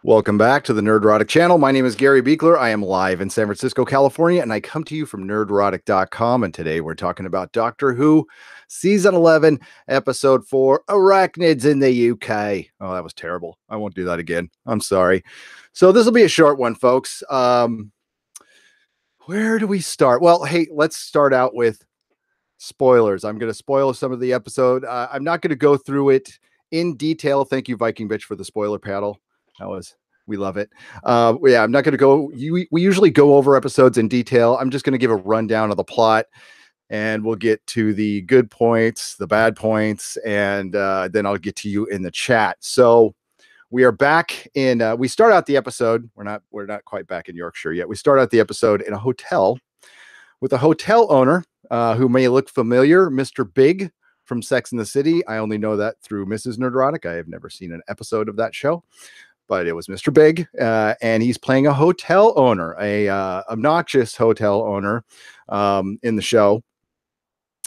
Welcome back to the Nerdrotic channel. My name is Gary Beekler. I am live in San Francisco, California, and I come to you from nerdrotic.com. And today we're talking about Doctor Who Season 11, Episode 4, Arachnids in the UK. Oh, that was terrible. I won't do that again. I'm sorry. So this will be a short one, folks. Where do we start? Well, hey, let's start out with spoilers. I'm going to spoil some of the episode. I'm not going to go through it in detail. Thank you, Viking Bitch, for the spoiler paddle. We love it. Yeah, I'm not going to go. We usually go over episodes in detail. I'm just going to give a rundown of the plot, and we'll get to the good points, the bad points, and then I'll get to you in the chat. So we are back in. We start out the episode. We're not quite back in Yorkshire yet. We start out the episode in a hotel with a hotel owner who may look familiar, Mr. Big from Sex and the City. I only know that through Mrs. Nerdrotic. I have never seen an episode of that show. But it was Mr. Big, and he's playing a hotel owner, a obnoxious hotel owner in the show.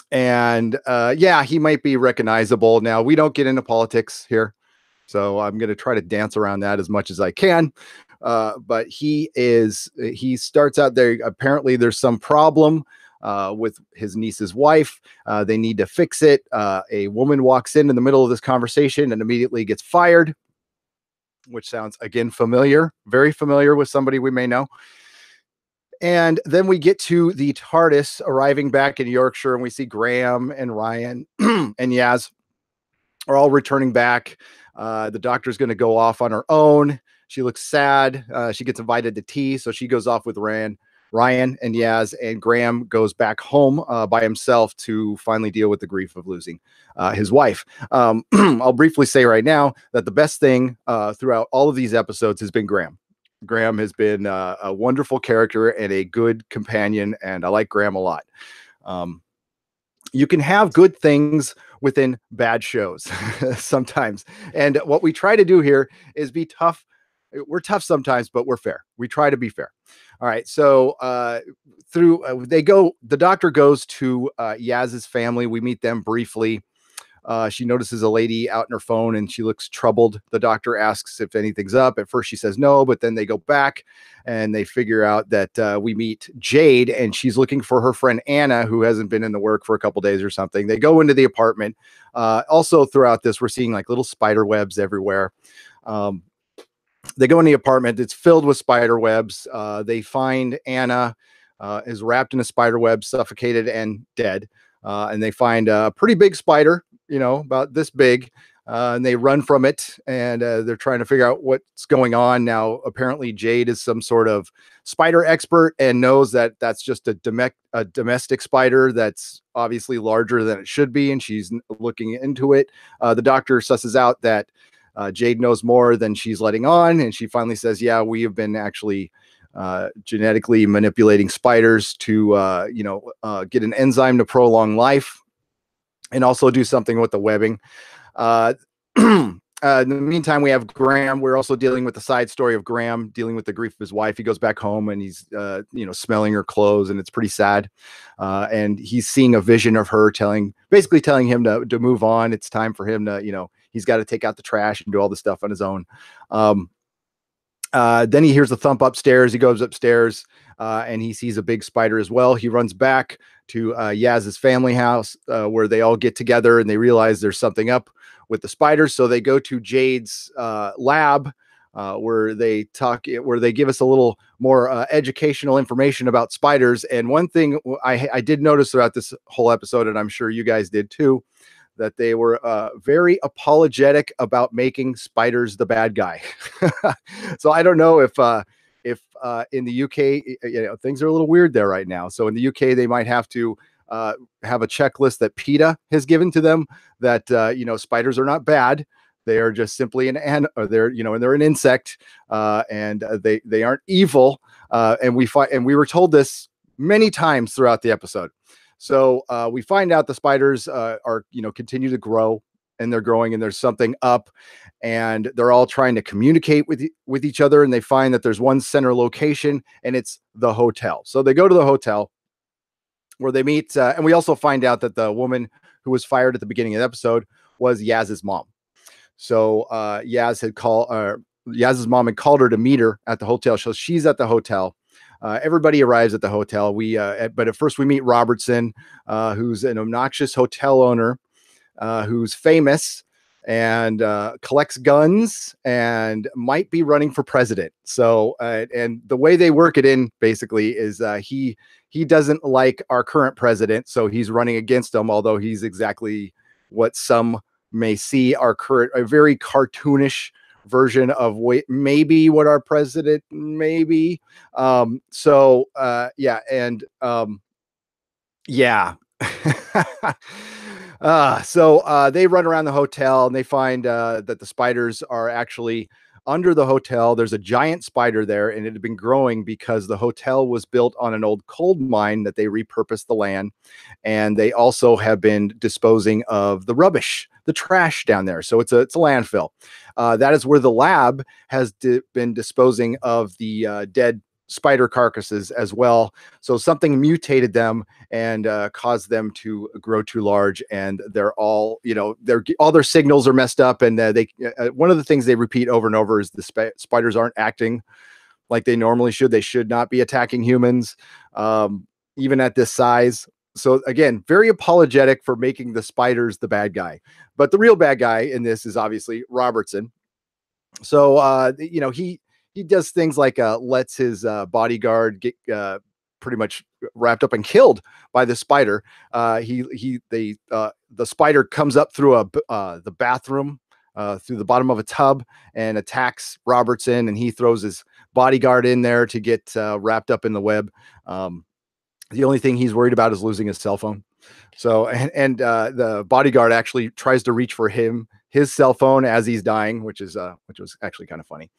And yeah, he might be recognizable. Now, we don't get into politics here, so I'm going to try to dance around that as much as I can. But he starts out there. Apparently, there's some problem with his niece's wife. They need to fix it. A woman walks in the middle of this conversation and immediately gets fired, which sounds, again, familiar, very familiar with somebody we may know. And then we get to the TARDIS arriving back in Yorkshire, and we see Graham and Ryan and Yaz are all returning back. The doctor's going to go off on her own. She looks sad. She gets invited to tea, so she goes off with Ryan and Yaz, and Graham goes back home by himself to finally deal with the grief of losing his wife. I'll briefly say right now that the best thing throughout all of these episodes has been Graham. Graham has been a wonderful character and a good companion, and I like Graham a lot. You can have good things within bad shows sometimes. And what we try to do here is be tough. We're tough sometimes, but we're fair. We try to be fair. All right. So the doctor goes to Yaz's family. We meet them briefly. She notices a lady out in her phone and she looks troubled. The doctor asks if anything's up. At first she says no, but then they go back and they figure out that we meet Jade, and she's looking for her friend Anna, who hasn't been in the work for a couple days or something. They go into the apartment. Also throughout this, we're seeing like little spider webs everywhere. They go in the apartment. It's filled with spider webs. They find Anna is wrapped in a spider web, suffocated and dead. And they find a pretty big spider, about this big. And they run from it, and they're trying to figure out what's going on. Now, apparently Jade is some sort of spider expert and knows that that's just a domestic spider that's obviously larger than it should be. And she's looking into it. The doctor susses out that Jade knows more than she's letting on. And she finally says, yeah, we have been actually genetically manipulating spiders to, get an enzyme to prolong life and also do something with the webbing. In the meantime, we have Graham. We're also dealing with the side story of Graham dealing with the grief of his wife. He goes back home and he's, smelling her clothes, and it's pretty sad. And he's seeing a vision of her basically telling him to move on. It's time for him to, he's got to take out the trash and do all this stuff on his own. Then he hears a thump upstairs. He goes upstairs and he sees a big spider as well. He runs back to Yaz's family house where they all get together and they realize there's something up with the spiders. So they go to Jade's lab where they give us a little more educational information about spiders. And one thing I did notice throughout this whole episode, and I'm sure you guys did too, that they were very apologetic about making spiders the bad guy. So I don't know if in the UK, things are a little weird there right now. So in the UK, they might have to have a checklist that PETA has given to them that, spiders are not bad. They are just simply they're an insect and they aren't evil. And we were told this many times throughout the episode. So we find out the spiders continue to grow, and they're growing, and there's something up, and they're all trying to communicate with each other. And they find that there's one center location, and it's the hotel. So they go to the hotel where they meet. And we also find out that the woman who was fired at the beginning of the episode was Yaz's mom. So Yaz had Yaz's mom had called her to meet her at the hotel. So she's at the hotel. Everybody arrives at the hotel. But at first we meet Robertson, who's an obnoxious hotel owner, who's famous and collects guns and might be running for president. So, and the way they work it in basically is he doesn't like our current president, so he's running against him. Although he's exactly what some may see a very cartoonish version of maybe what our president maybe. Yeah, and yeah. They run around the hotel and they find that the spiders are actually under the hotel. There's a giant spider there, and it had been growing because the hotel was built on an old coal mine that they repurposed the land. And they also have been disposing of the rubbish, the trash down there. So it's a landfill. That is where the lab has been disposing of the dead spider carcasses as well. So something mutated them and caused them to grow too large, and they're all, all their signals are messed up. And one of the things they repeat over and over is the spiders aren't acting like they normally should. They should not be attacking humans, even at this size. So again, very apologetic for making the spiders the bad guy, but the real bad guy in this is obviously Robertson. So he does things like lets his bodyguard get pretty much wrapped up and killed by the spider. The spider comes up through the bathroom, through the bottom of a tub, and attacks Robertson, and he throws his bodyguard in there to get wrapped up in the web. The only thing he's worried about is losing his cell phone. So, and the bodyguard actually tries to reach for his cell phone as he's dying, which was actually kind of funny.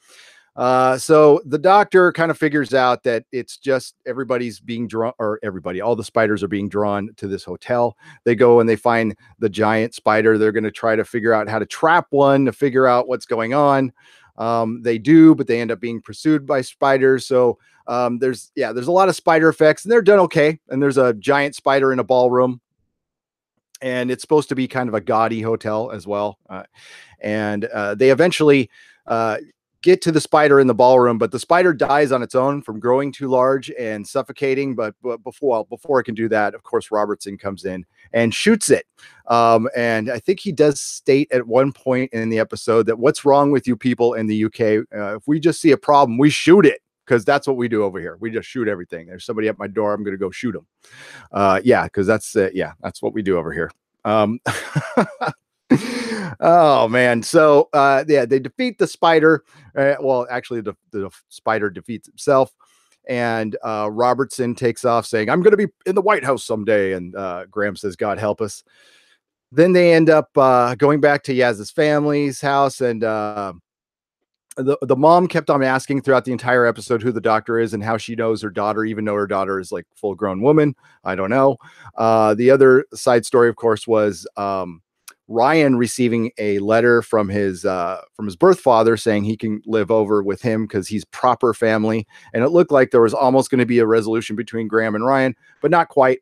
So the doctor kind of figures out that it's just everybody's being drawn, or all the spiders are being drawn to this hotel. They go and they find the giant spider. They're going to try to figure out how to trap one to figure out what's going on. They do, but they end up being pursued by spiders. So there's a lot of spider effects, and they're done okay. And there's a giant spider in a ballroom, and it's supposed to be kind of a gaudy hotel as well. And they eventually get to the spider in the ballroom, but the spider dies on its own from growing too large and suffocating. But before it can do that, of course, Robertson comes in and shoots it. And I think he does state at one point in the episode that what's wrong with you people in the UK? If we just see a problem, we shoot it, because that's what we do over here. We just shoot everything. There's somebody at my door, I'm going to go shoot them. Because that's what we do over here. Oh man. So they defeat the spider. Actually the spider defeats itself, and Robertson takes off saying, I'm going to be in the White House someday. And Graham says, God help us. Then they end up going back to Yaz's family's house, and the mom kept on asking throughout the entire episode who the doctor is and how she knows her daughter, even though her daughter is like full grown woman. I don't know. The other side story, of course, was Ryan receiving a letter from his birth father saying he can live over with him because he's proper family. And it looked like there was almost going to be a resolution between Graham and Ryan, but not quite.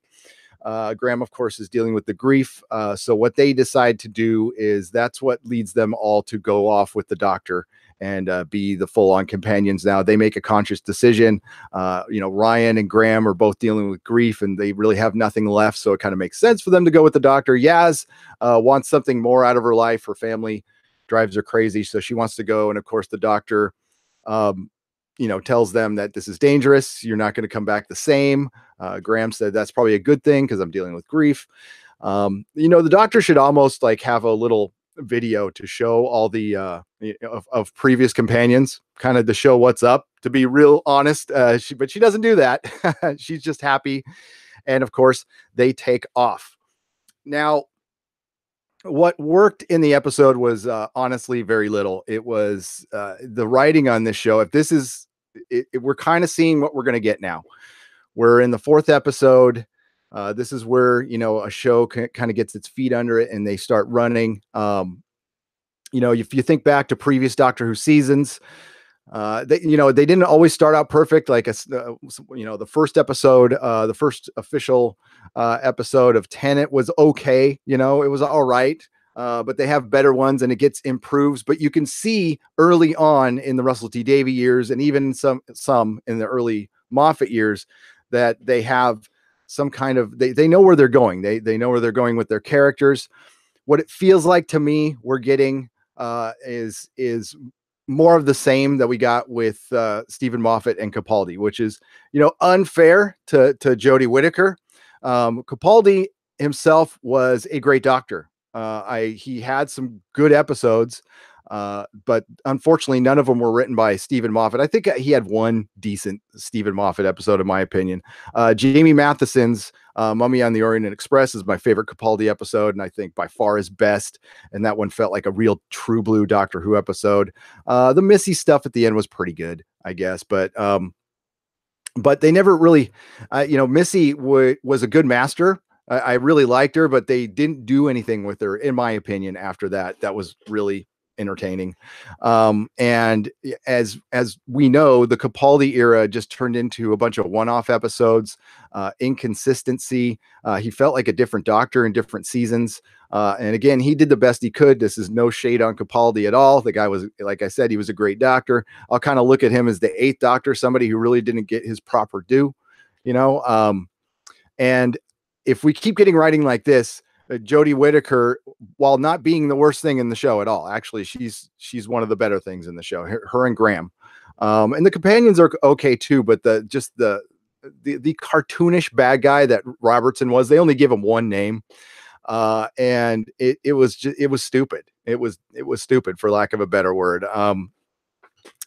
Graham, of course, is dealing with the grief. So what they decide to do is that's what leads them all to go off with the doctor and be the full-on companions. Now they make a conscious decision. Ryan and Graham are both dealing with grief, and they really have nothing left. So it kind of makes sense for them to go with the doctor. Yaz wants something more out of her life. Her family drives her crazy, so she wants to go. And of course, the doctor, tells them that this is dangerous. You're not going to come back the same. Graham said that's probably a good thing because I'm dealing with grief. The doctor should almost like have a little video to show all the of previous companions, kind of to show what's up, to be real honest. But she doesn't do that. She's just happy. And of course, they take off. Now, what worked in the episode was honestly very little. It was the writing on this show. If this is we're kind of seeing what we're going to get now. We're in the 4th episode. This is where, a show kind of gets its feet under it and they start running. If you think back to previous Doctor Who seasons, they didn't always start out perfect. Like, the first episode, the first official episode of Tenet was okay. It was all right. but they have better ones and it gets improves. But you can see early on in the Russell T Davey years, and even some in the early Moffat years, that they have some kind of they know where they're going. They know where they're going with their characters. What it feels like to me, we're getting is more of the same that we got with Stephen Moffat and Capaldi, which is, unfair to Jodie Whittaker. Capaldi himself was a great doctor. He had some good episodes, but unfortunately, none of them were written by Stephen Moffat. I think he had one decent Stephen Moffat episode, in my opinion. Jamie Matheson's Mummy on the Orient Express is my favorite Capaldi episode, and I think by far his best. And that one felt like a real true blue Doctor Who episode. The Missy stuff at the end was pretty good, I guess, but they never really, Missy was a good master. I really liked her, but they didn't do anything with her, in my opinion, after that. That was really entertaining. And as we know, the Capaldi era just turned into a bunch of one-off episodes, inconsistency. He felt like a different Doctor in different seasons. And again, he did the best he could. This is no shade on Capaldi at all. The guy was, like I said, he was a great doctor. I'll kind of look at him as the eighth Doctor, somebody who really didn't get his proper due, and if we keep getting writing like this, Jodie Whittaker, while not being the worst thing in the show at all, actually, she's one of the better things in the show. Her and Graham, and the companions are okay too. But the cartoonish bad guy that Robertson was, they only give him one name, and it was stupid. It was stupid, for lack of a better word.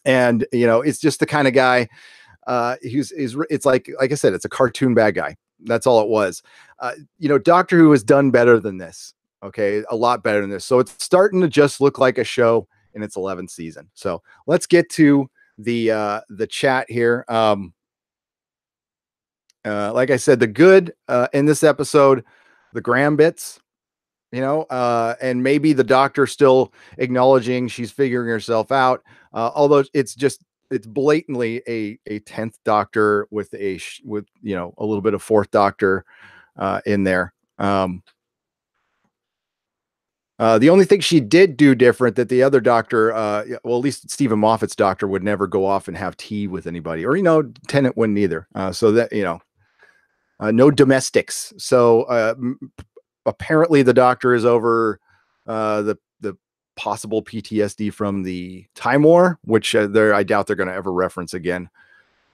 And it's just the kind of guy. It's like I said, it's a cartoon bad guy. That's all it was. Doctor Who has done better than this. Okay, a lot better than this. So it's starting to just look like a show in its 11th season. So let's get to the chat here. Like I said, the good in this episode, the Graham bits, and maybe the Doctor still acknowledging she's figuring herself out. Although it's blatantly a 10th Doctor with a little bit of 4th Doctor in there. The only thing she did do different that the other Doctor, at least Stephen Moffat's Doctor, would never go off and have tea with anybody, or Tennant wouldn't either. So that no domestics. So apparently the Doctor is over the possible PTSD from the Time War, which I doubt they're going to ever reference again.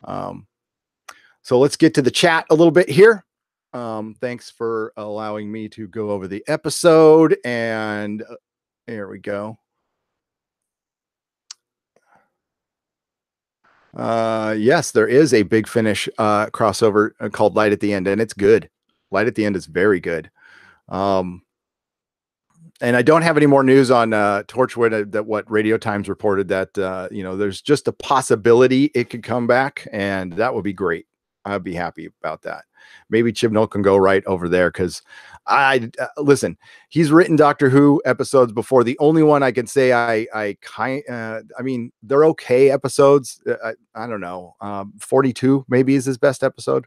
So let's get to the chat a little bit here. Thanks for allowing me to go over the episode, and here we go. Yes, there is a Big Finish crossover called Light at the End, and it's good. Light at the End is very good. And I don't have any more news on Torchwood that what Radio Times reported that there's just a possibility it could come back, and that would be great. I'd be happy about that. Maybe Chibnall can go right over there, because listen, he's written Doctor Who episodes before. The only one I can say I mean, they're okay episodes. I don't know. 42 maybe is his best episode.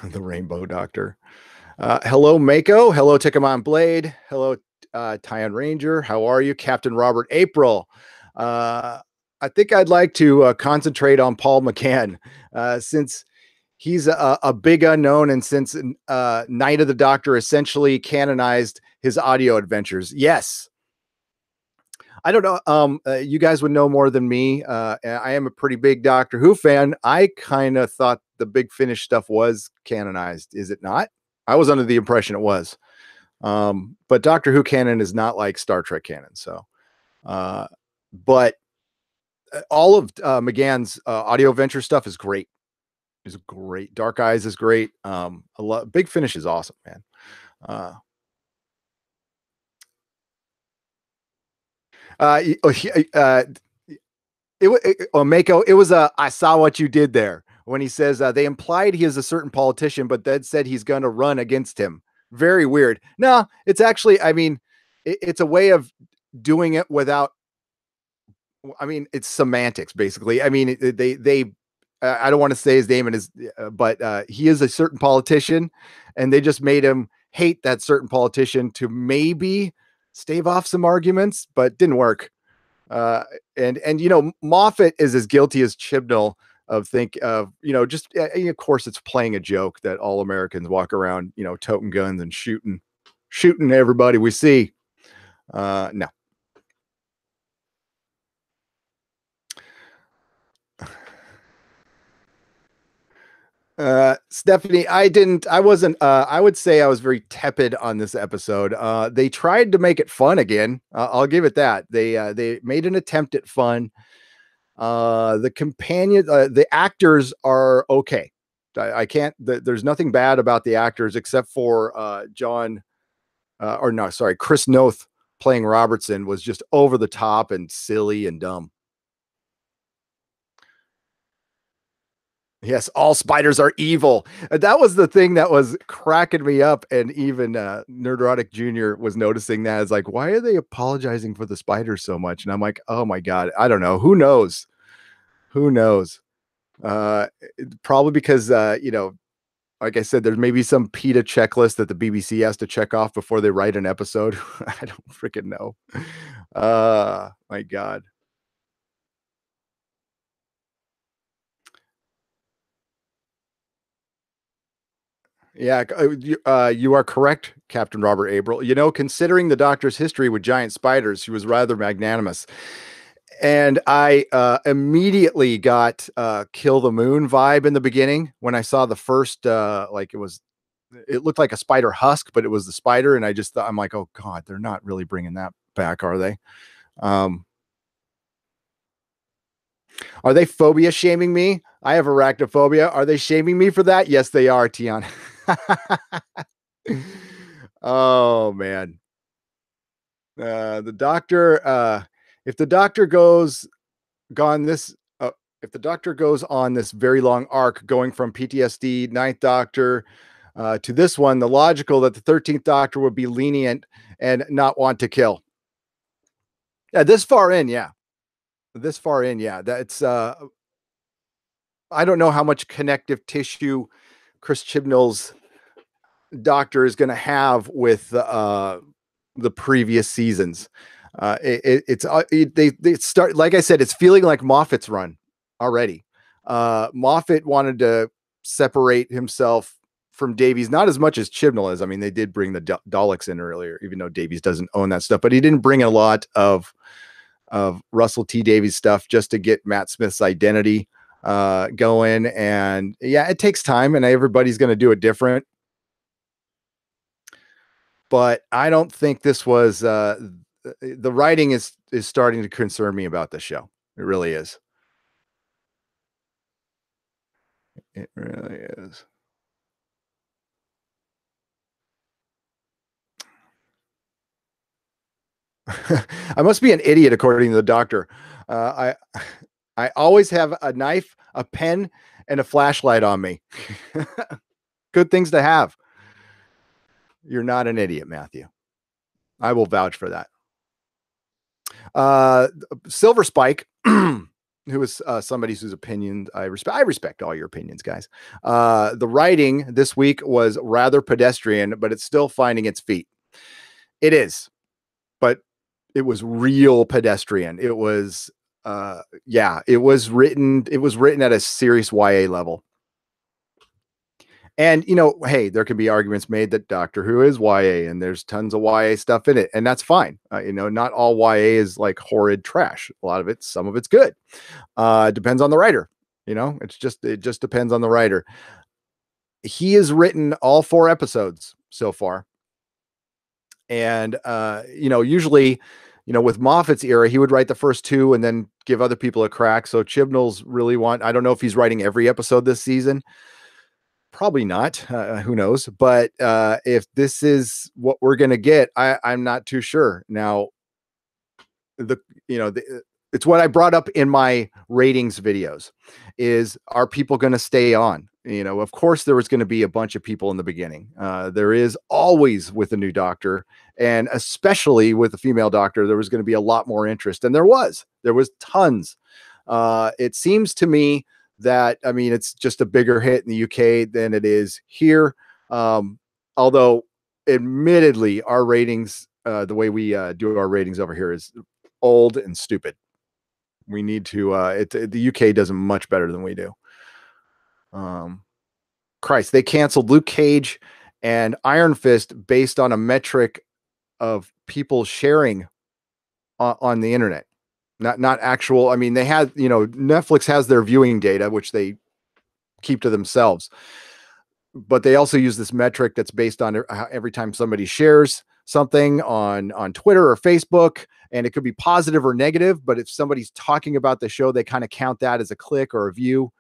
The Rainbow Doctor. Hello, Mako. Hello, Tickamon Blade. Hello, Tyan Ranger. How are you? Captain Robert April. I think I'd like to concentrate on Paul McCann, since he's a big unknown, and since Night of the Doctor essentially canonized his audio adventures. Yes. I don't know. You guys would know more than me. I am a pretty big Doctor Who fan. I kind of thought the Big Finish stuff was canonized. Is it not? I was under the impression it was. But Doctor Who canon is not like Star Trek canon. So, but all of McGann's audio venture stuff is great. Is great. Dark Eyes is great. Big Finish is awesome, man. Mako, it was I saw what you did there when he says they implied he is a certain politician, but then said he's going to run against him. Very weird. No, it's actually, I mean, it's a way of doing it without, I mean, it's semantics basically. I mean, they I don't want to say his name and but he is a certain politician, and they just made him hate that certain politician to maybe stave off some arguments, but didn't work. And Moffat is as guilty as Chibnall of just of course it's playing a joke that all Americans walk around toting guns and shooting everybody we see. No. Stephanie, I wasn't, I would say I was very tepid on this episode. They tried to make it fun again. I'll give it that. They made an attempt at fun. The actors are okay. I can't, there's nothing bad about the actors except for, Chris Noth playing Robertson was just over the top and silly and dumb. Yes, all spiders are evil. That was the thing that was cracking me up. And even Nerdrotic Jr. was noticing that. It's like, why are they apologizing for the spiders so much? And I'm like, oh my God, I don't know. Who knows? Who knows? Probably because, like I said, there's maybe some PETA checklist that the BBC has to check off before they write an episode. I don't freaking know. My God. Yeah, you are correct, Captain Robert Abril. Considering the Doctor's history with giant spiders, he was rather magnanimous. And I immediately got Kill the Moon vibe in the beginning when I saw the first, it looked like a spider husk, but it was the spider. And I just thought, I'm like, oh God, they're not really bringing that back, are they? Are they phobia shaming me? I have arachnophobia. Are they shaming me for that? Yes, they are, Tian. Oh man. The Doctor, if the Doctor goes on this very long arc going from PTSD, Ninth Doctor, to this one, the logical that the 13th Doctor would be lenient and not want to kill. Yeah, this far in, yeah. That's I don't know how much connective tissue Chris Chibnall's Doctor is going to have with the previous seasons. They start, like I said, it's feeling like Moffat's run already. Moffat wanted to separate himself from Davies, not as much as Chibnall is. I mean, they did bring the Daleks in earlier, even though Davies doesn't own that stuff, but he didn't bring a lot of Russell T Davies stuff just to get Matt Smith's identity going. And yeah, it takes time, and everybody's going to do it different. But I don't think this was the writing is starting to concern me about this show. It really is. It really is. I must be an idiot, according to the Doctor. I always have a knife, a pen, and a flashlight on me. Good things to have. You're not an idiot, Matthew. I will vouch for that. Silver Spike, who is somebody whose opinion I respect. I respect all your opinions, guys. The writing this week was rather pedestrian, but it's still finding its feet. It is, but it was real pedestrian. It was, it was written at a serious YA level. And, hey, there can be arguments made that Doctor Who is YA and there's tons of YA stuff in it. And that's fine. Not all YA is like horrid trash. A lot of it, some of it's good. Depends on the writer. It just depends on the writer. He has written all 4 episodes so far. And, usually, with Moffat's era, he would write the first 2 and then give other people a crack. So Chibnall's really I don't know if he's writing every episode this season. Probably not. Who knows? But if this is what we're going to get, I'm not too sure. Now, it's what I brought up in my ratings videos is, are people going to stay on? Of course, there was going to be a bunch of people in the beginning. There is always with a new Doctor, and especially with a female Doctor, there was going to be a lot more interest. And there was tons. It seems to me that, I mean, it's just a bigger hit in the UK than it is here. Although, admittedly, our ratings, the way we do our ratings over here is old and stupid. We need to, the UK does it much better than we do. Christ, they canceled Luke Cage and Iron Fist based on a metric of people sharing on the internet, not actual. I mean, they had, Netflix has their viewing data, which they keep to themselves, but they also use this metric that's based on every time somebody shares something on Twitter or Facebook, and it could be positive or negative. But if somebody's talking about the show, they kind of count that as a click or a view.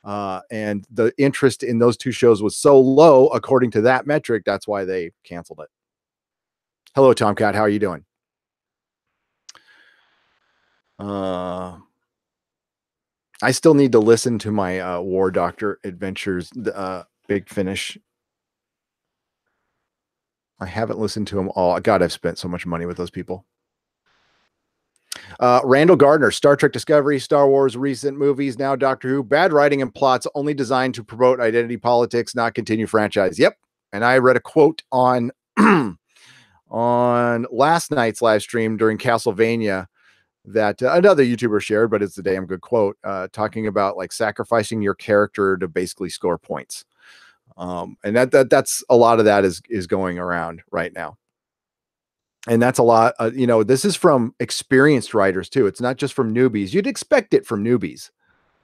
And the interest in those two shows was so low, according to that metric, that's why they canceled it. Hello, Tomcat. How are you doing? I still need to listen to my War Doctor Adventures, Big Finish. I haven't listened to them all. God, I've spent so much money with those people. Randall Gardner, Star Trek Discovery, Star Wars, recent movies, now Doctor Who, bad writing and plots only designed to promote identity politics, not continue franchise. Yep. And I read a quote on on last night's live stream during Castlevania that another YouTuber shared, but it's a damn good quote, talking about like sacrificing your character to basically score points. And that's a lot of that is going around right now. And that's a lot, this is from experienced writers too. It's not just from newbies. You'd expect it from newbies.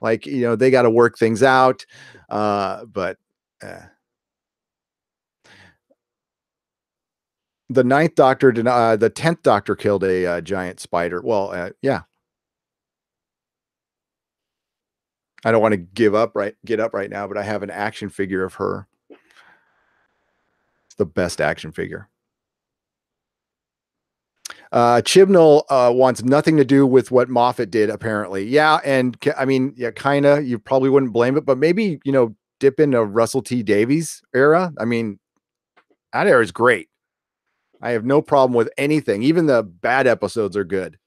Like, they got to work things out. But the ninth Doctor did, the 10th Doctor killed a giant spider. Well, yeah. I don't want to get up right now, but I have an action figure of her. It's the best action figure. Chibnall wants nothing to do with what Moffat did, apparently. Yeah, and I mean, yeah, kind of. You probably wouldn't blame it, but maybe, dip into Russell T Davies era. I mean, that era is great. I have no problem with anything. Even the bad episodes are good.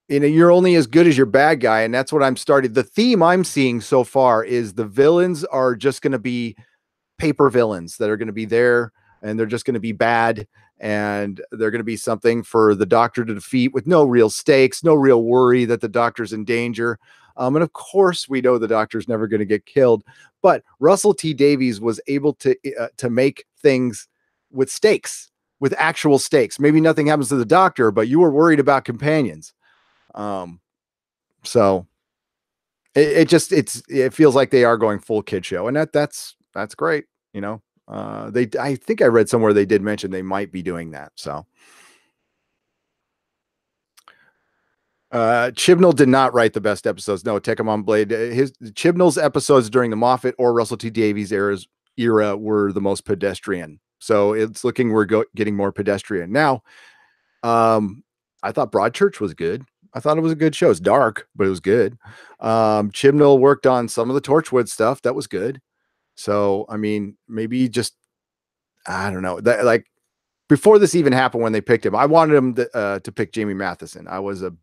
You're only as good as your bad guy, and that's what I'm starting. The theme I'm seeing so far is the villains are just going to be paper villains that are going to be there, and they're just going to be bad, and they're going to be something for the Doctor to defeat with no real stakes, no real worry that the Doctor's in danger. And of course, we know the Doctor's never going to get killed, but Russell T Davies was able to make things with stakes, with actual stakes. Maybe nothing happens to the Doctor, but you were worried about companions. So it feels like they are going full kid show, and that's great. I think I read somewhere they did mention they might be doing that. So Chibnall did not write the best episodes. No, Take 'em on Blade. Chibnall's episodes during the Moffat or Russell T Davies era were the most pedestrian. So it's looking we're getting more pedestrian now. I thought Broadchurch was good. I thought it was a good show. It's dark, but it was good. Chibnall worked on some of the Torchwood stuff. That was good. So, I mean, maybe just, I don't know, that, like, before this even happened, when they picked him, I wanted him to pick Jamie Matheson. I was a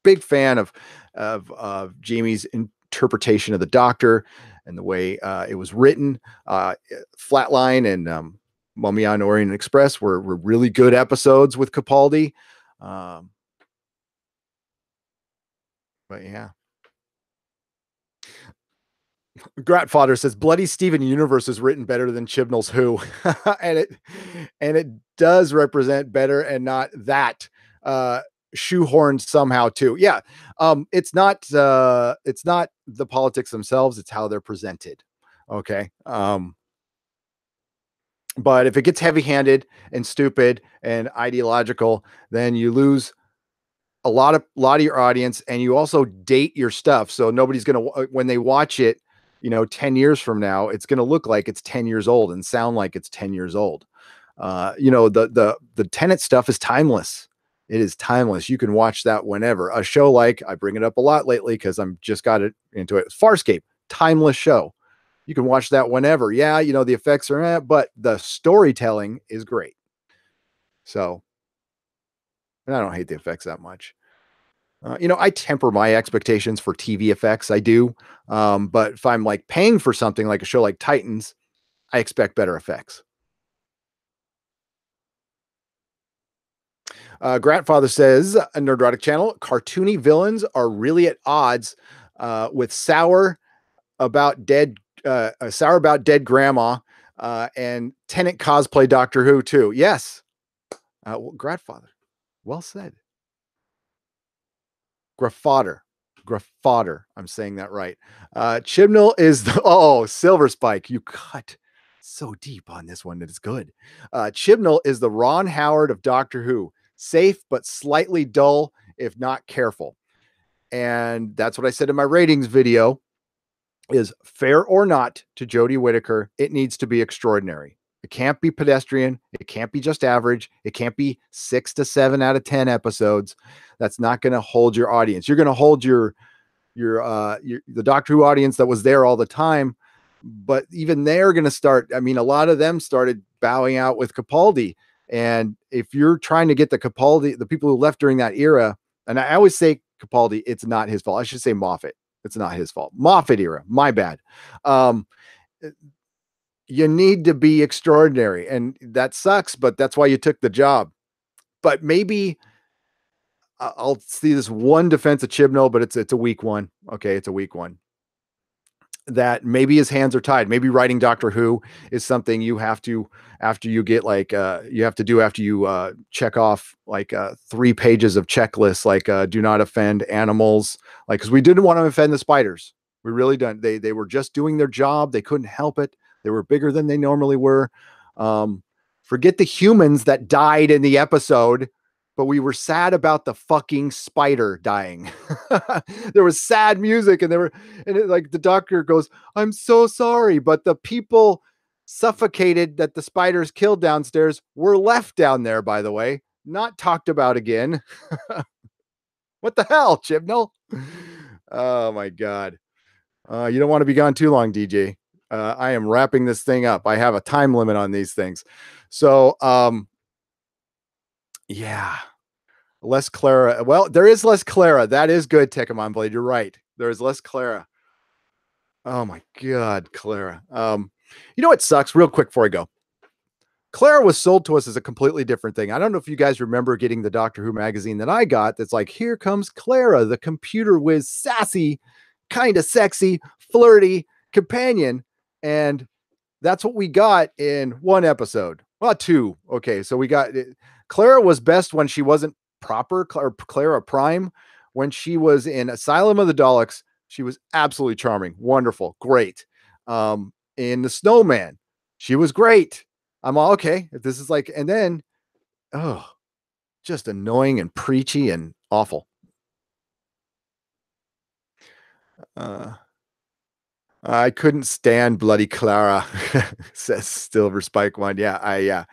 big fan of Jamie's interpretation of the Doctor and the way it was written. Flatline and Mummy on Orient Express were really good episodes with Capaldi. But yeah. Gratfather says Bloody Steven Universe is written better than Chibnall's Who. and it does represent better, and not that shoehorned somehow too. Yeah. It's not the politics themselves, it's how they're presented. Okay. But if it gets heavy-handed and stupid and ideological, then you lose a lot of your audience, and you also date your stuff. So nobody's going to, when they watch it, 10 years from now, it's going to look like it's 10 years old and sound like it's 10 years old. The Tenet stuff is timeless. It is timeless. You can watch that whenever. A show like, I bring it up a lot lately because I'm just got it into it. Farscape, timeless show. You can watch that whenever. Yeah, the effects are, but the storytelling is great. So, and I don't hate the effects that much. I temper my expectations for TV effects. I do. But if I'm like paying for something like a show like Titans, I expect better effects. Grandfather says, a Nerdrotic channel, cartoony villains are really at odds with sour about dead grandma, and Tennant cosplay Doctor Who too. Yes, Grandfather, well said. Graffader. I'm saying that right. Chibnall is the Silver Spike. You cut so deep on this one that it's good. Chibnall is the Ron Howard of Doctor Who. Safe but slightly dull if not careful. And that's what I said in my ratings video. Is fair or not to Jodie Whittaker, it needs to be extraordinary. It can't be pedestrian. It can't be just average. It can't be 6 to 7 out of 10 episodes. That's not going to hold your audience. You're going to hold your the Doctor Who audience that was there all the time, but even they're going to start. I mean, a lot of them started bowing out with Capaldi. And if you're trying to get the people who left during that era, and I always say Capaldi, it's not his fault. I should say Moffat. It's not his fault. Moffat era, my bad. You need to be extraordinary, and that sucks, but that's why you took the job. But maybe I'll see this one defense of Chibnall, but it's a weak one. Okay, it's a weak one. That maybe his hands are tied. Maybe writing Doctor Who is something you have to, after you get like you have to do after you check off like 3 pages of checklists, like do not offend animals, like, because we didn't want to offend the spiders. We really don't. They were just doing their job. They couldn't help it. They were bigger than they normally were. Forget the humans that died in the episode, but we were sad about the fucking spider dying. There was sad music, and like the doctor goes, "I'm so sorry," but the people suffocated that the spiders killed downstairs were left down there, by the way, not talked about again. What the hell, Chibnall? Oh my God. You don't want to be gone too long, DJ. I am wrapping this thing up. I have a time limit on these things. So, yeah. Less Clara. Well, there is less Clara. That is good, Tekkamon Blade. You're right. There is less Clara. Oh my God, Clara. You know what sucks? Real quick before I go. Clara was sold to us as a completely different thing. I don't know if you guys remember getting the Doctor Who magazine that I got that's like, here comes Clara, the computer whiz, sassy, kind of sexy, flirty companion. And that's what we got in one episode. Well, 2. Okay, so we got Clara was best when she wasn't proper Clara Prime. When she was in Asylum of the Daleks, she was absolutely charming, wonderful, great. In The Snowman, she was great. I'm all okay. If this is like, and then, just annoying and preachy and awful. I couldn't stand bloody Clara, says Silver Spike One. Yeah,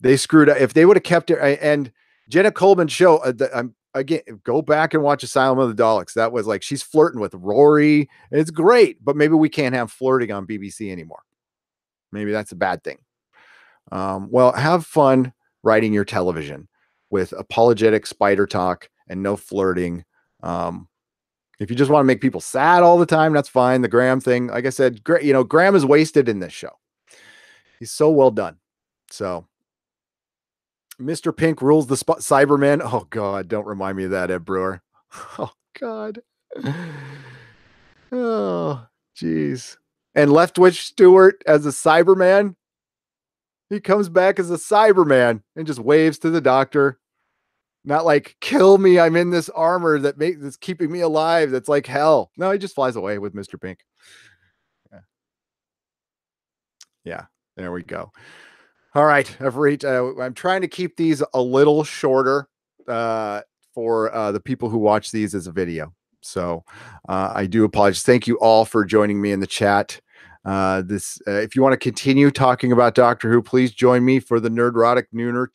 they screwed up. If they would have kept her, and Jenna Coleman's show, again, go back and watch Asylum of the Daleks. That was like, she's flirting with Rory. It's great, but maybe we can't have flirting on BBC anymore. Maybe that's a bad thing. Well, have fun writing your television with apologetic spider talk and no flirting. If you just want to make people sad all the time, that's fine. The Graham thing, like I said, Graham is wasted in this show. He's so well done. So Mr. Pink rules the Cybermen. Oh God, don't remind me of that, Ed Brewer. Oh God. Oh, geez. And Leftwich Stewart as a Cyberman. He comes back as a Cyberman and just waves to the doctor. Not like, kill me, I'm in this armor that's keeping me alive. That's like hell. No, he just flies away with Mr. Pink. Yeah, there we go. All right, I'm trying to keep these a little shorter for the people who watch these as a video. So I do apologize. Thank you all for joining me in the chat. If you want to continue talking about Doctor Who, please join me for the Nerdrotic Nooner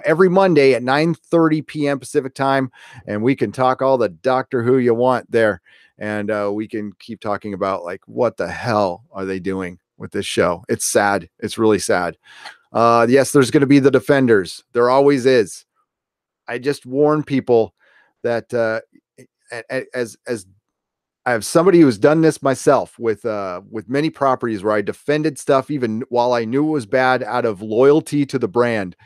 every Monday at 9:30 p.m. Pacific time, and we can talk all the Doctor Who you want there, and we can keep talking about like, what the hell are they doing with this show? It's sad. It's really sad. Yes, there's going to be the defenders. There always is. I just warn people that as I have somebody who's done this myself with many properties where I defended stuff even while I knew it was bad out of loyalty to the brand.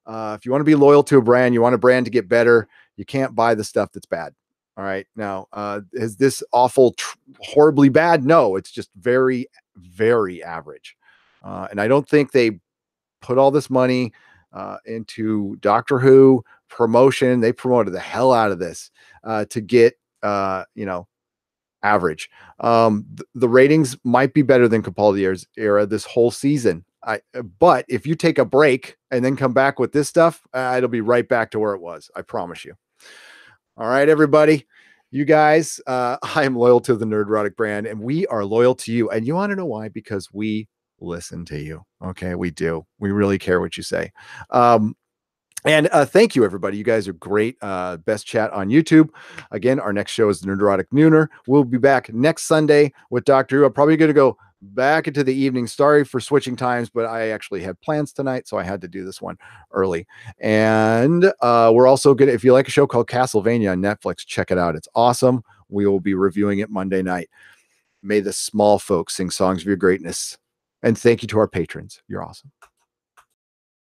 If you want to be loyal to a brand, you want a brand to get better, you can't buy the stuff that's bad. All right. Now, is this awful, horribly bad? No, it's just very, very average. And I don't think they put all this money into Doctor Who promotion. They promoted the hell out of this to get, average. The ratings might be better than Capaldi's era this whole season. But if you take a break and then come back with this stuff, it'll be right back to where it was. I promise you. All right, everybody. You guys, I am loyal to the Nerdrotic brand, and we are loyal to you. And you want to know why? Because we listen to you. Okay, we do. We really care what you say. And thank you, everybody. You guys are great. Best chat on YouTube. Again, our next show is the Nerdrotic Nooner. We'll be back next Sunday with Doctor Who. I'm probably going to go back into the evening. Sorry for switching times, but I actually had plans tonight, so I had to do this one early. And we're also good. If you like a show called Castlevania on Netflix, check it out. It's awesome. We will be reviewing it Monday night. May the small folks sing songs of your greatness. And thank you to our patrons. You're awesome.